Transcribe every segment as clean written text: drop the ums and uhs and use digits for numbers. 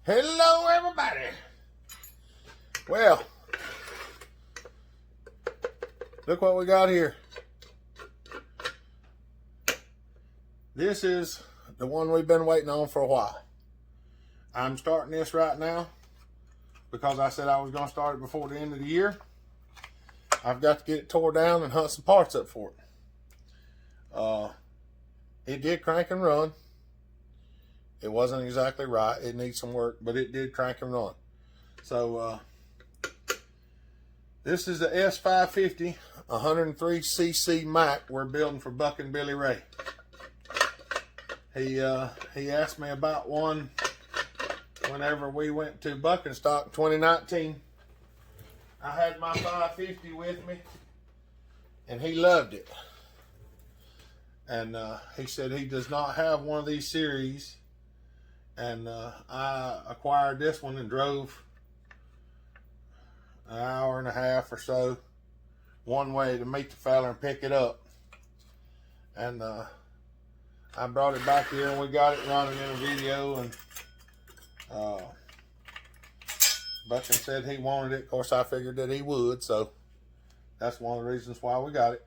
Hello everybody. Well, look what we got here. This is the one we've been waiting on for a while. I'm starting this right now because I said I was going to start it before the end of the year. I've got to get it tore down and hunt some parts up for it. It did crank and run. It wasn't exactly right. It needs some work, but it did crank and run. So this is the S550 103cc Mac we're building for Buckin Billy Ray. He asked me about one whenever we went to Buckin stock in 2019. I had my 550 with me, and he loved it. And he said he does not have one of these series. And I acquired this one and drove an hour and a half or so one way to meet the fella and pick it up. And I brought it back here and we got it running in a video, and Buckin said he wanted it. Of course, I figured that he would, so that's one of the reasons why we got it.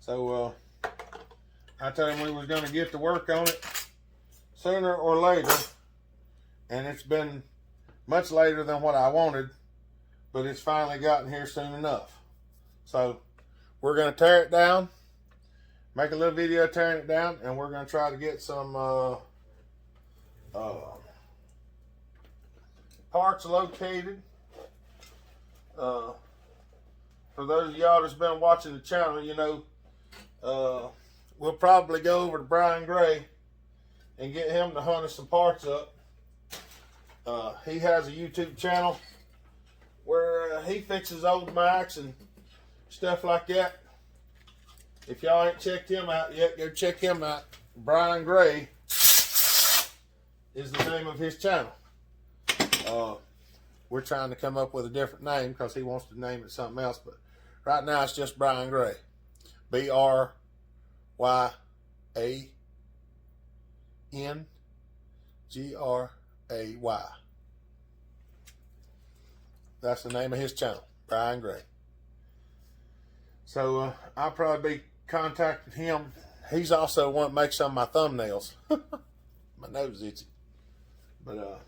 So I told him we was going to get to work on it sooner or later, and it's been much later than what I wanted, but it's finally gotten here soon enough. So we're going to tear it down, make a little video tearing it down, and we're going to try to get some parts located. For those of y'all that's been watching the channel, you know, we'll probably go over to Brian Gray and get him to hunt us some parts up. He has a YouTube channel where he fixes old Macs and stuff like that. If y'all ain't checked him out yet, go check him out. Brian Gray is the name of his channel. We're trying to come up with a different name because he wants to name it something else, but right now it's just Brian Gray. B-R-Y-A-N-G-R-A-Y. That's the name of his channel, Brian Gray. So I'll probably be contacting him. He's also one that makes some of my thumbnails. My nose is itchy. But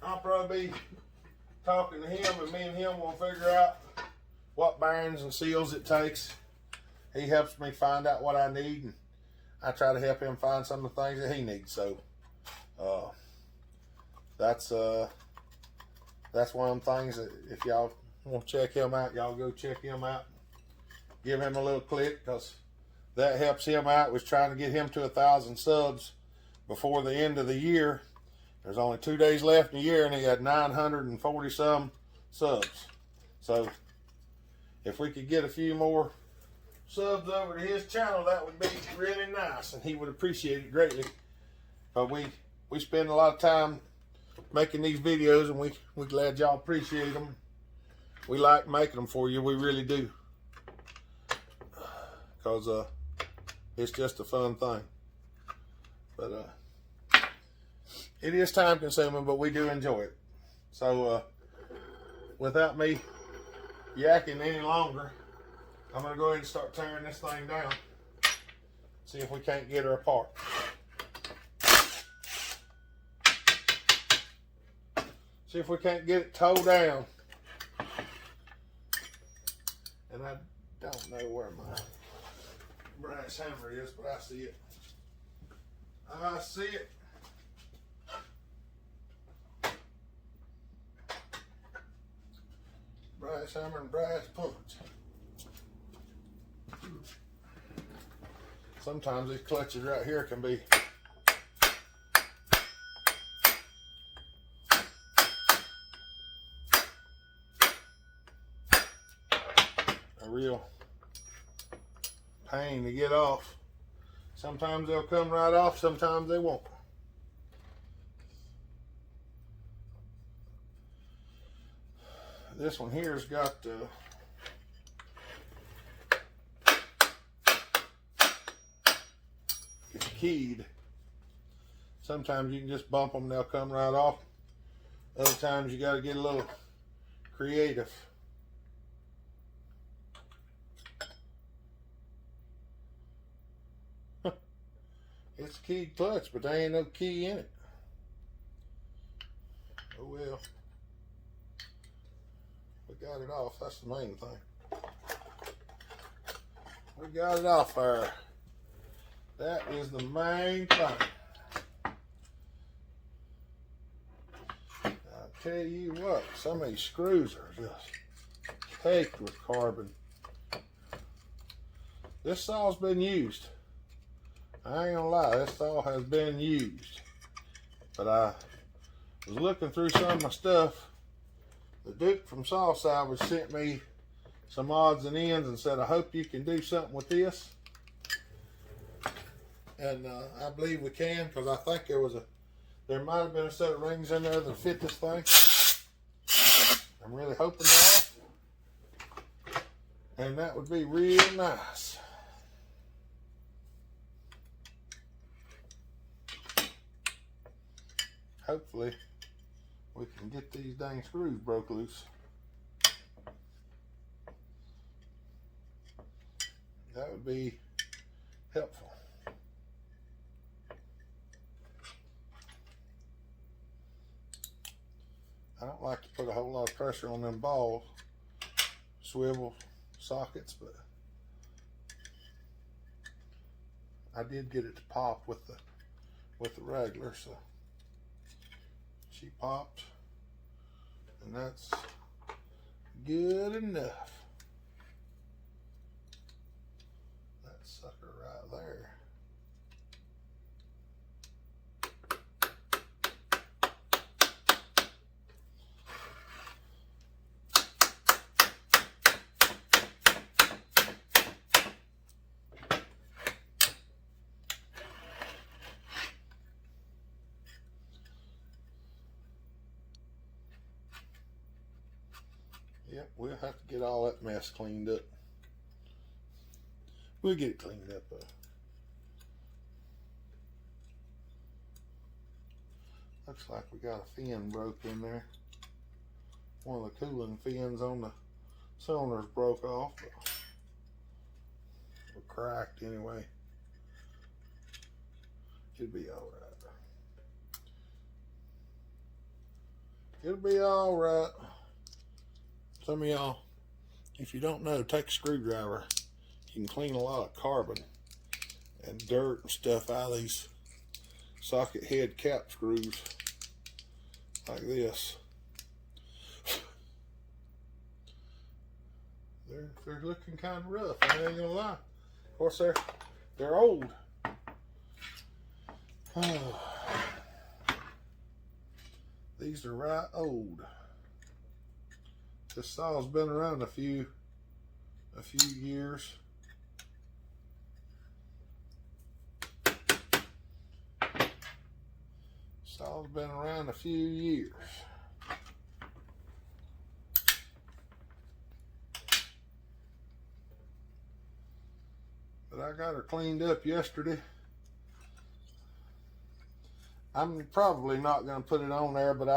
I'll probably be talking to him, and me and him will figure out what bearings and seals it takes. He helps me find out what I need, and I try to help him find some of the things that he needs. So that's one of them things that if y'all want to check him out, y'all go check him out. Give him a little click, because that helps him out. Was trying to get him to 1,000 subs before the end of the year. There's only 2 days left in the year, and he had 940 some subs. So if we could get a few more subs over to his channel, that would be really nice, and he would appreciate it greatly. But we spend a lot of time making these videos, and we're glad y'all appreciate them. We like making them for you, we really do, because it's just a fun thing. But it is time consuming, but we do enjoy it. So without me yakking any longer, I'm going to go ahead and start tearing this thing down. See if we can't get her apart. See if we can't get it towed down. And I don't know where my brass hammer is, but I see it. I see it. Brass hammer and brass punch. Sometimes these clutches right here can be a real pain to get off. Sometimes they'll come right off, sometimes they won't. This one here's got it's keyed, Sometimes you can just bump them, they'll come right off. Other times you got to get a little creative. It's a key clutch, but there ain't no key in it. Oh well. We got it off, that's the main thing. We got it off there. That is the main thing. I'll tell you what, some of these screws are just caked with carbon. This saw's been used. I ain't gonna lie, this saw has been used. But I was looking through some of my stuff. The Duke from Saw Salvage sent me some odds and ends and said, I hope you can do something with this. And I believe we can, because I think there might have been a set of rings in there that fit this thing. I'm really hoping they are. And that would be real nice. Hopefully we can get these dang screws broke loose. That would be helpful. I don't like to put a whole lot of pressure on them ball swivel sockets, but I did get it to pop with the regular, so she popped, and that's good enough. That sucker right there. Yep, we'll have to get all that mess cleaned up. We'll get it cleaned up. Looks like we got a fin broke in there. One of the cooling fins on the cylinders broke off, but we're cracked anyway. It'll be all right. It'll be all right. Some of y'all, if you don't know, take a screwdriver. You can clean a lot of carbon and dirt and stuff out of these socket head cap screws like this. They're looking kind of rough, I ain't gonna lie. Of course, they're old. These are right old. This saw's been around a few years. Saw's been around a few years. But I got her cleaned up yesterday. I'm probably not going to put it on there, but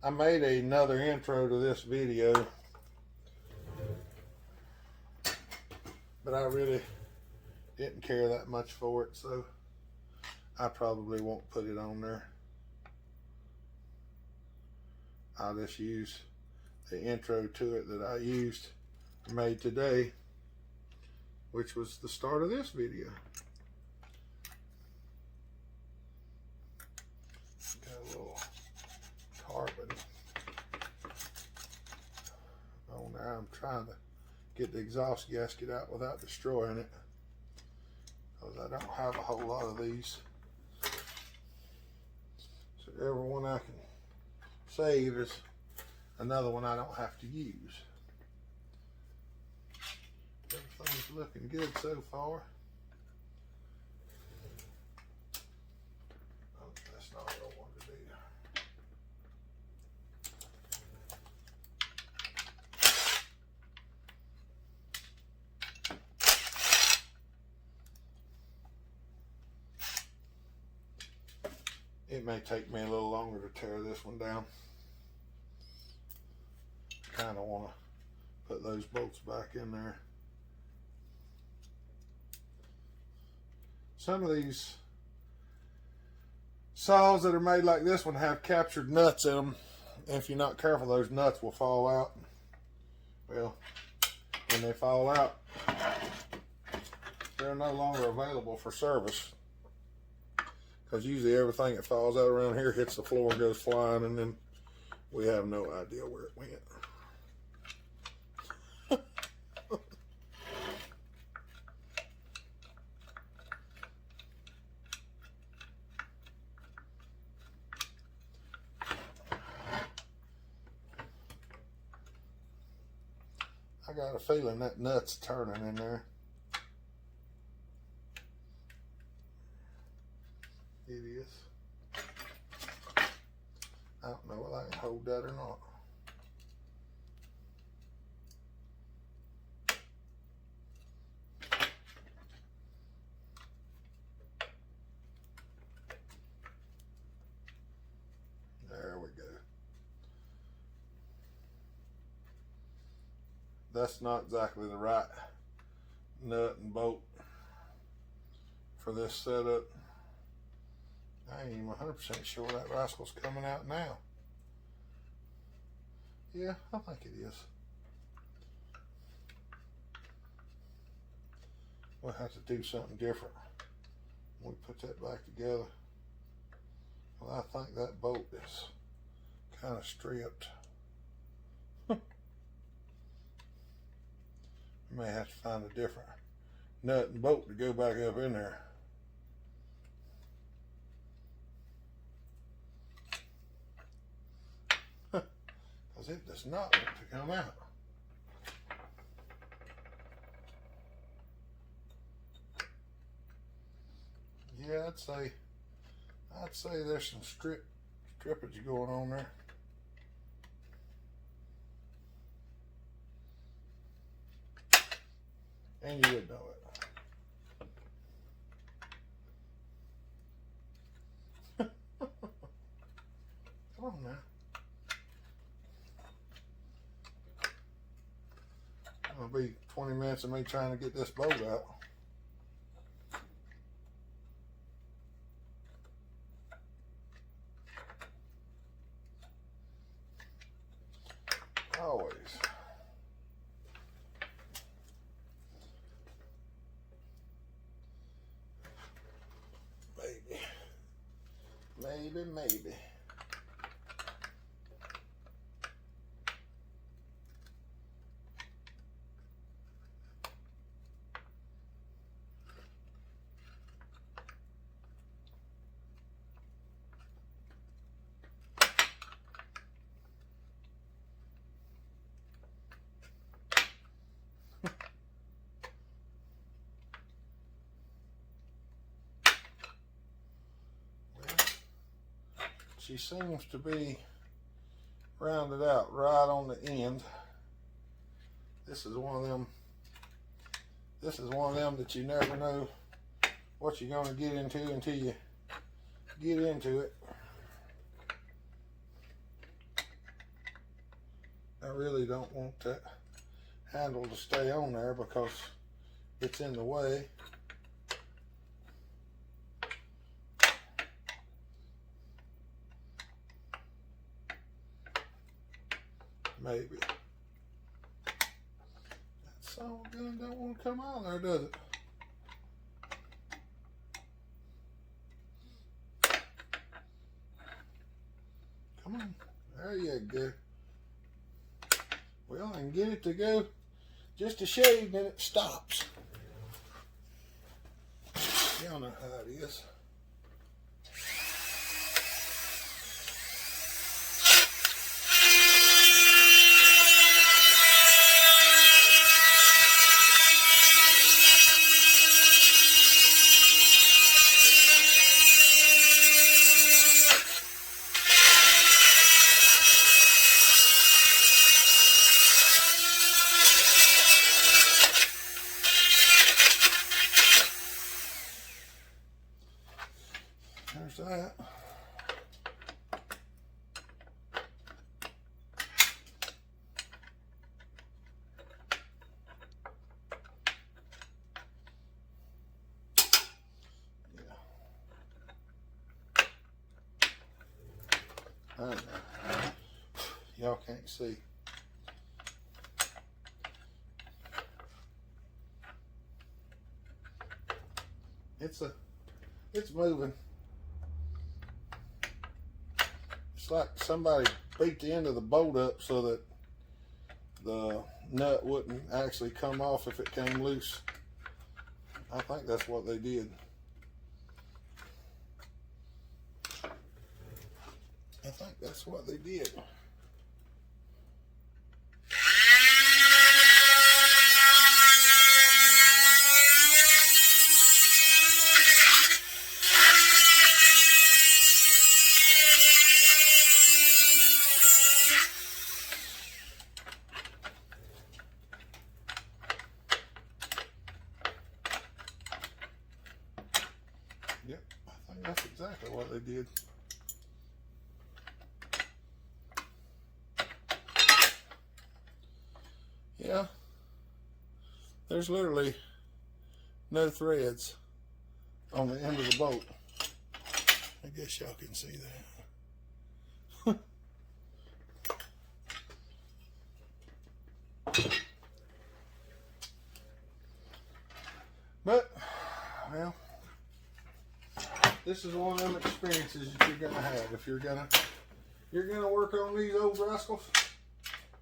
I made another intro to this video, but I really didn't care that much for it, so I probably won't put it on there. I'll just use the intro to it that I made today, which was the start of this video. Got a little carbon on there. I'm trying to get the exhaust gasket out without destroying it, because I don't have a whole lot of these. So every one I can save is another one I don't have to use. Everything's looking good so far. Oh, that's not what I wanted to do. It may take me a little longer to tear this one down. Kind of want to put those bolts back in there. Some of these saws that are made like this one have captured nuts in them. And if you're not careful, those nuts will fall out. Well, when they fall out, they're no longer available for service. Because usually everything that falls out around here hits the floor and goes flying, and then we have no idea where it went. I got a feeling that nut's turning in there. It is. I don't know whether I can hold that or not. There we go. That's not exactly the right nut and bolt for this setup. I ain't even 100% sure that rascal's coming out now. Yeah, I think it is. We'll have to do something different when we put that back together. Well, I think that bolt is kind of stripped. We may have to find a different nut and bolt to go back up in there. Because it does not want to come out. Yeah, I'd say there's some strippage going on there. And you would know it. Come on now. It'll be 20 minutes of me trying to get this bolt out. Always. Maybe. She seems to be rounded out right on the end. This is one of them that you never know what you're going to get into until you get into it. I really don't want that handle to stay on there because it's in the way. Maybe. That son of a gun don't want to come out there, does it? Come on. There you go. Well, I can get it to go just a shade, then it stops. Y'all know how it is. There's that. I know. Y'all can't see. It's moving. It's like somebody beat the end of the bolt up so that the nut wouldn't actually come off if it came loose. I think that's what they did. I think that's what they did. Yep, I think that's exactly what they did. Yeah, there's literally no threads on the end of the bolt. I guess y'all can see that. But, well, this is one of them experiences that you're gonna have. If you're gonna work on these old rascals,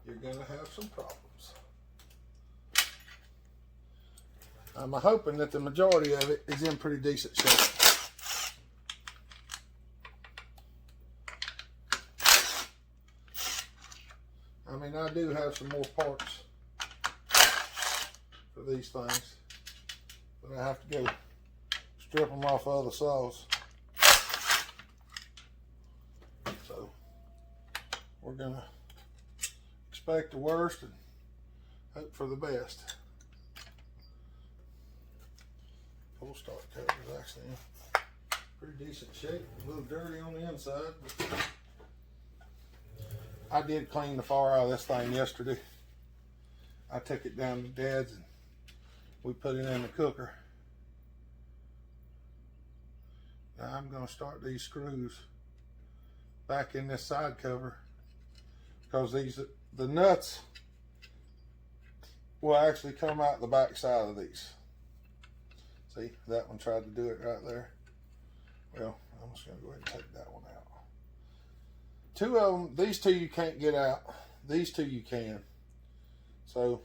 you're gonna have some problems. I'm hoping that the majority of it is in pretty decent shape. I mean, I do have some more parts for these things, but I have to go strip them off other saws. So we're gonna expect the worst and hope for the best. Full start cover is actually in pretty decent shape. A little dirty on the inside, but I did clean the far out of this thing yesterday. I took it down to Dad's and we put it in the cooker. Now I'm going to start these screws back in this side cover because the nuts will actually come out the back side of these. See, that one tried to do it right there. Well, I'm just going to go ahead and take that one out. Two of them, these two you can't get out. These two you can. So,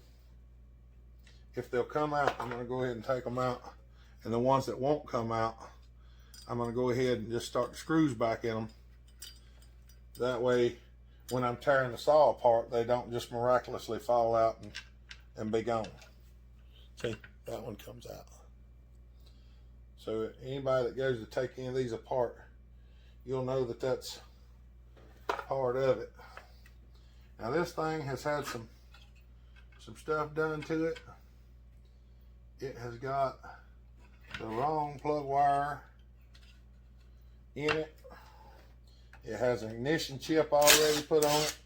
if they'll come out, I'm going to go ahead and take them out. And the ones that won't come out, I'm going to go ahead and just start the screws back in them. That way, when I'm tearing the saw apart, they don't just miraculously fall out and be gone. See, that one comes out. So anybody that goes to take any of these apart, you'll know that that's part of it. Now this thing has had some stuff done to it. It has got the wrong plug wire in it. It has an ignition chip already put on it.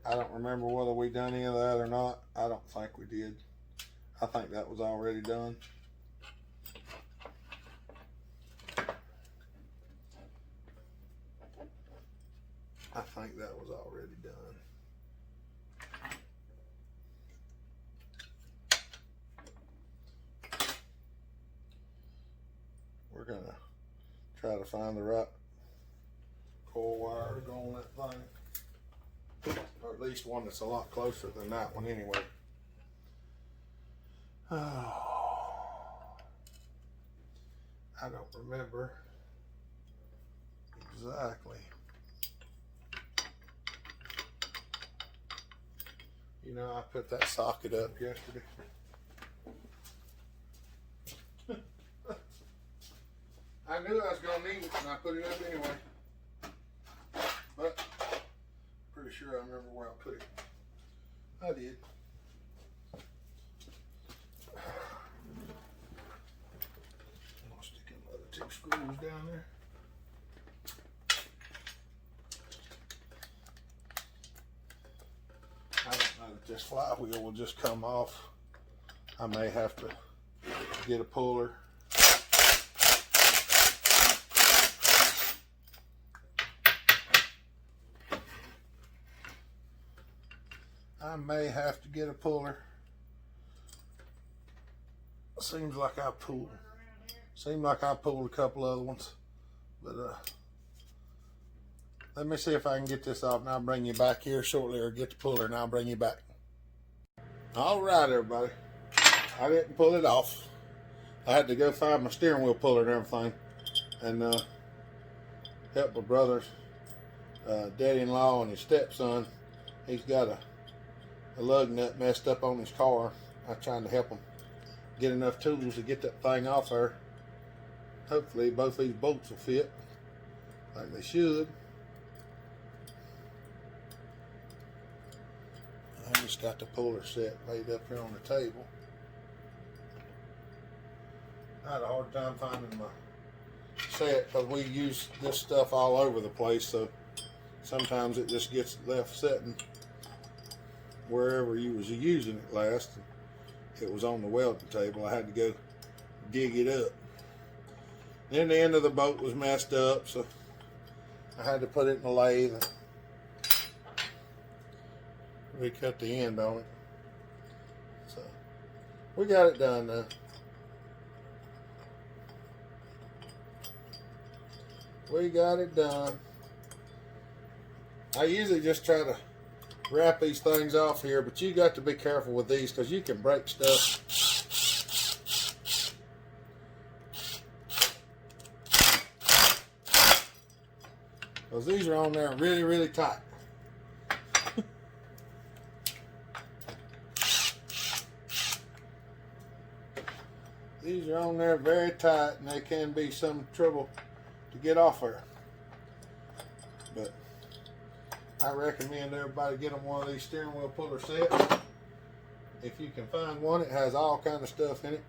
I don't remember whether we done any of that or not. I don't think we did. I think that was already done. I think that was already done. We're gonna try to find the right coil wire to go on that thing. Or at least one that's a lot closer than that one anyway. Oh, I don't remember exactly. You know, I put that socket up yesterday. I knew I was going to need it and I put it up anyway. But pretty sure I remember where I put it. I did. I'll stick in the other two screws down there. I don't know that this flywheel will just come off. I may have to get a puller I may have to get a puller. Seems like I pulled a couple other ones, but let me see if I can get this off, and I'll bring you back here shortly, or get the puller and I'll bring you back. All right, everybody, I didn't pull it off. I had to go find my steering wheel puller and everything, and help my brother's daddy-in-law and his stepson. He's got a lug nut messed up on his car. I'm trying to help him get enough tools to get that thing off there. Hopefully both these bolts will fit like they should. I just got the puller set laid up here on the table. I had a hard time finding my set because we use this stuff all over the place, so sometimes it just gets left sitting wherever you was using it last. It was on the welding table. I had to go dig it up. Then the end of the bolt was messed up, so I had to put it in the lathe and recut the end on it. So we got it done now. We got it done. I usually just try to wrap these things off here, but you got to be careful with these because you can break stuff. Because these are on there really, really tight. These are on there very tight, and they can be some trouble to get off there. But I recommend everybody get them one of these steering wheel puller sets. If you can find one, it has all kind of stuff in it.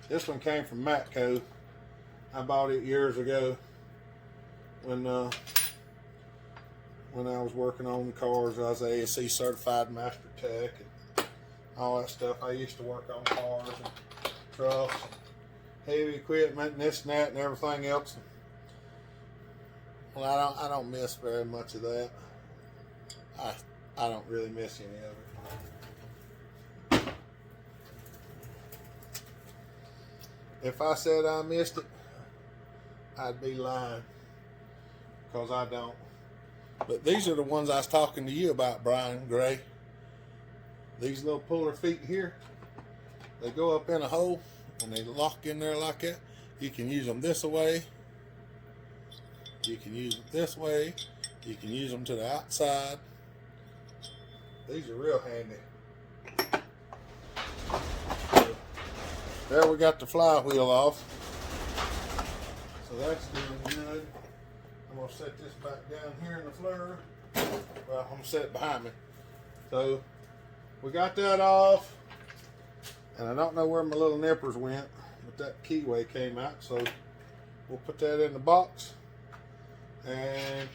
This one came from Matco. I bought it years ago when I was working on cars. I was a ASC certified master tech and all that stuff. I used to work on cars and trucks and heavy equipment and this and that and everything else. Well, I don't miss very much of that. I don't really miss any of it. If I said I missed it, I'd be lying, because I don't. But these are the ones I was talking to you about, Brian Gray. These little puller feet here, they go up in a hole and they lock in there like that. You can use them this way. You can use them this way. You can use them to the outside. These are real handy. There we got the flywheel off. So that's doing good. I'm going to set this back down here in the floor. Well, I'm going to set it behind me. So we got that off. And I don't know where my little nippers went, but that keyway came out. So we'll put that in the box. And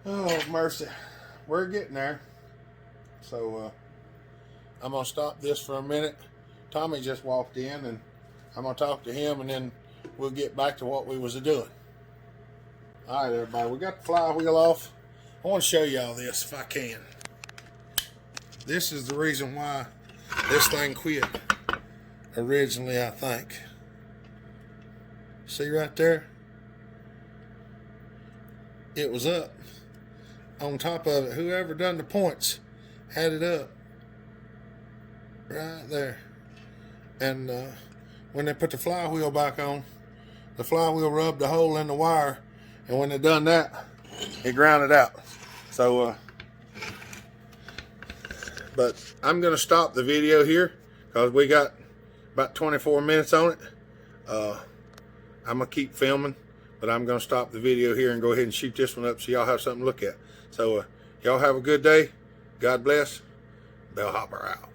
oh mercy, we're getting there. So I'm gonna stop this for a minute. Tommy just walked in, and I'm gonna talk to him, and then we'll get back to what we was doing. All right, everybody, we got the flywheel off. I want to show y'all this if I can. This is the reason why this thing quit originally, I think. See right there? It was up on top of it. Whoever done the points had it up right there. And when they put the flywheel back on, the flywheel rubbed a hole in the wire, and when they done that, it ground it out. So but I'm gonna stop the video here because we got about 24 minutes on it. I'm gonna keep filming, but I'm going to stop the video here and go ahead and shoot this one up so y'all have something to look at. So y'all have a good day. God bless. Bellhopper out.